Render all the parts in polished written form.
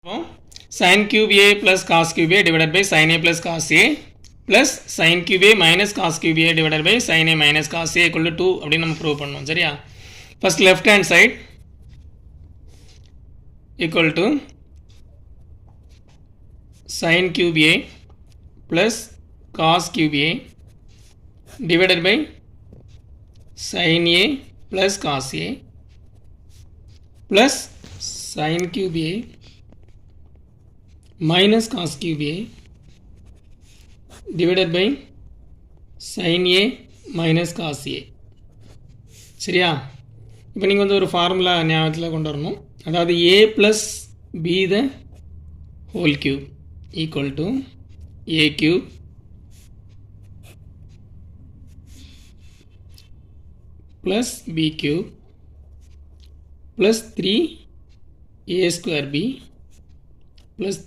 sin cube a plus cos cube a divided by sin a plus cos a plus sin cube a minus cos cube a divided by sin a minus cos a equal to 2 அப்படின்னு நம்ம prove பண்ணோம். சரியா? First left hand side equal to sin cube a plus cos cube a divided by sin a plus cos a plus sin cube a minus cos cube a divided by sin a minus cos a. சரியா? இப்போ நீங்கள் வந்து ஒரு formula ஞாபகத்தில் கொண்டு வரணும். அதாவது a plus b the whole cube equal to a cube plus b cube plus 3 a square b plus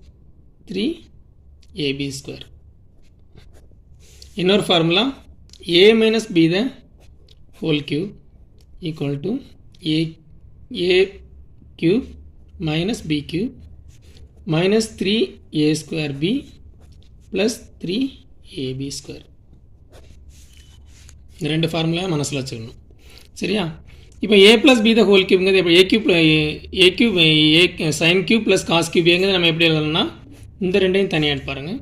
3 ab square. இன்னொரு formula a minus b the whole cube equal to a cube minus b cube minus 3 a square b plus 3 ab square. இந்த ரெண்டு formula மனசில் வச்சுக்கணும். சரியா? இப்போ a plus b the whole cubeங்கிறது எப்படி a cube sin cube plus cos cube ஏங்கிறது நம்ம எப்படி எழுதணும்னா இந்த ரெண்டையும் தனியாக எடுத்து பாருங்கள்.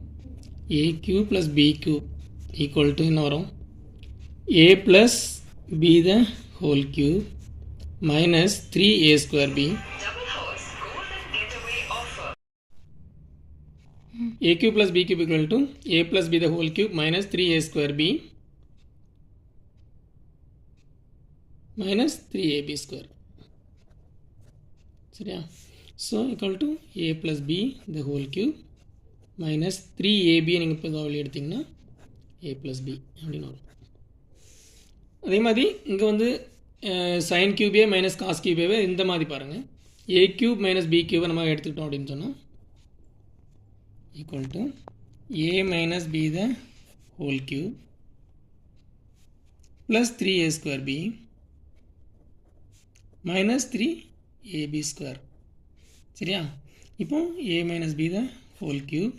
a cube plus b cube equal to என்ன வரும்? a plus b the whole cube minus 3a square b a cube plus b cube equal to a plus b the whole cube minus 3a square b minus 3ab square. சரியா? so equal to a plus b the whole cube minus 3ab நீங்கள் இப்போ வெளியே எடுத்திங்கன்னா a plus b அப்படின்னு வரும். அதே மாதிரி இங்கே வந்து sin cube a minus cos cube a இந்த மாதிரி பாருங்கள். a cube minus b cube நம்ம எடுத்துக்கிட்டோம் அப்படின்னு சொன்னால் equal to a minus b the whole cube plus 3a square b minus 3ab square. சரியா? இப்போ a minus b the whole cube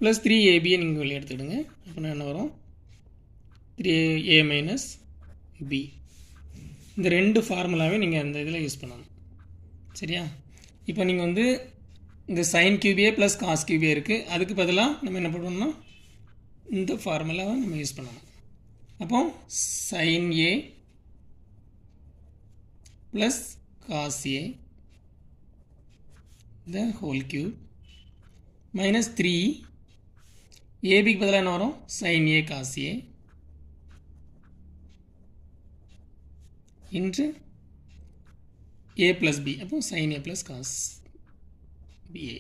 plus 3ab நீங்கள் வெளியே எடுத்துக்கிடுங்க. அப்படின்னா என்ன வரும்? 3a minus b. இந்த ரெண்டு ஃபார்முலாவே நீங்கள் அந்த இதில் யூஸ் பண்ணணும். சரியா? இப்போ நீங்கள் வந்து இந்த sin cube a plus cos cube a இருக்குது. அதுக்கு பதிலாக நம்ம என்ன பண்ணணும்னா இந்த ஃபார்முலாவை நம்ம யூஸ் பண்ணணும். அப்போ sin a plus cos a the whole cube minus 3 abக்கு பதிலாக என்ன வரும்? sin a cos a into a plus b. அப்போ sin a plus cos b a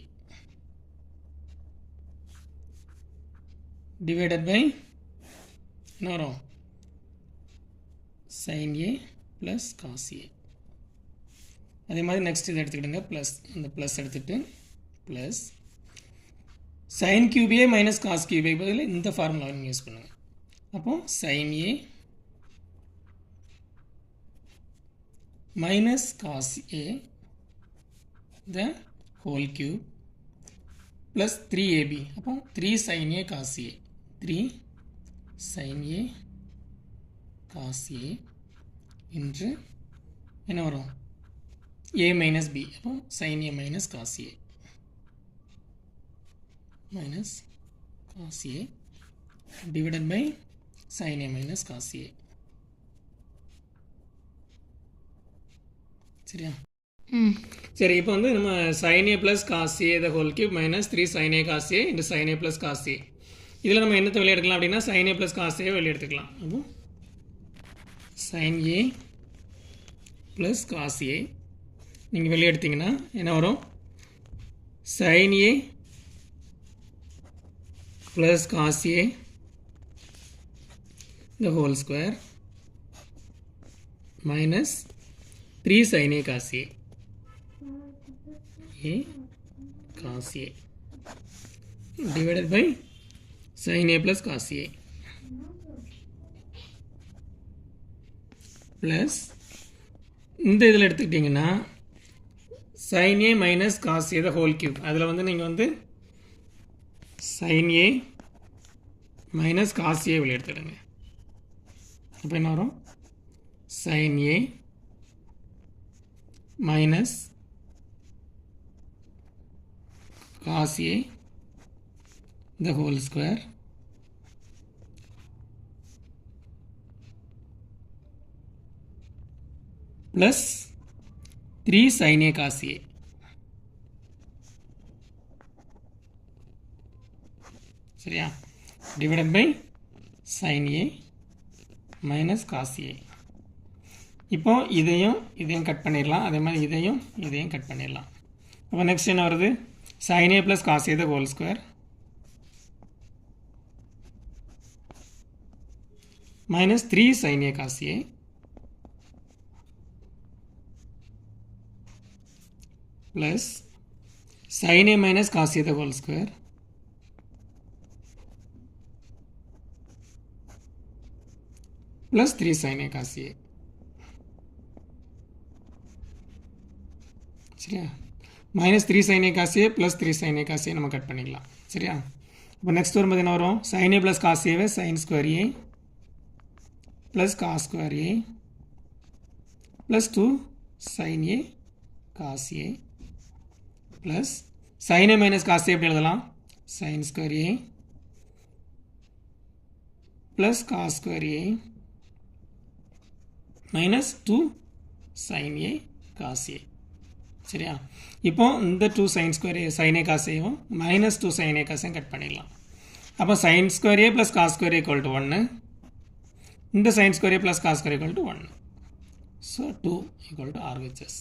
divided by என்ன வரும்? sin a plus cos a. அதே மாதிரி நெக்ஸ்ட் இதை எடுத்துக்கிடுங்க. Plus அந்த ப்ளஸ் எடுத்துகிட்டு plus sin cube a minus cos cube a பதில் இந்த ஃபார்முலாவை நீங்கள் யூஸ் பண்ணுங்கள். அப்போது sin a minus cos a the whole cube plus 3ab. அப்போ 3 sin a cos a 3 sin a cos a into என்ன வரும்? a minus b. அப்போ sin a minus cos a minus cos a divided by sin a minus cos a. சரியா? சரி, இப்போ வந்து நம்ம sin a plus cos a the whole cube minus 3 sin a cos a into sin a plus cos a. இதில் நம்ம என்னத்தை வெளியே எடுக்கலாம் அப்படின்னா sin a plus cos a வெளியே எடுத்துக்கலாம். அப்போ sin a plus cos a நீங்கள் வெளியே எடுத்திங்கன்னா என்ன வரும்? sin a plus cos a the whole square minus 3 sin a cos a cos a divided by sin a plus cos a plus இந்த இதில் எடுத்துக்கிட்டிங்கன்னா sin a minus cos a the whole cube. அதில் வந்து நீங்கள் வந்து sin a minus cos a வெளியே எடுத்துடுங்க. அப்போ என்ன வரும்? sin a minus cos a the whole square plus 3 sin a cos a. சரியா? divided by sin a minus cos a. இப்போ இதையும் கட் பண்ணிடலாம். அதே மாதிரி இதையும் கட் பண்ணிடலாம். அப்போ நெக்ஸ்ட் என்ன வருது? sin a plus cos a the whole square minus 3 sin a cos a plus sin a minus cos a the whole square plus 3 sin a cos a. சரியா? minus 3 sin a cos a plus 3 sin a cos a நம்ம cut பண்ணிக்கலாம். சரியா? இப்போ next வரும்போது என்ன வரும்? sin a plus cos a sin square a plus cos square a plus 2 sin a cos a plus sin a minus cos a எப்படி எழுதலாம்? sin square a plus cos square a minus 2 sin a cos a. சரியா? இப்போ இந்த 2 sin square a sin a cos a வும் minus 2 sin a cos a cut பண்ணிடலாம். அப்போ sin square a plus cos square a equal to 1. இந்த sin square a plus cos square equal to 1. So 2 equal to RHS.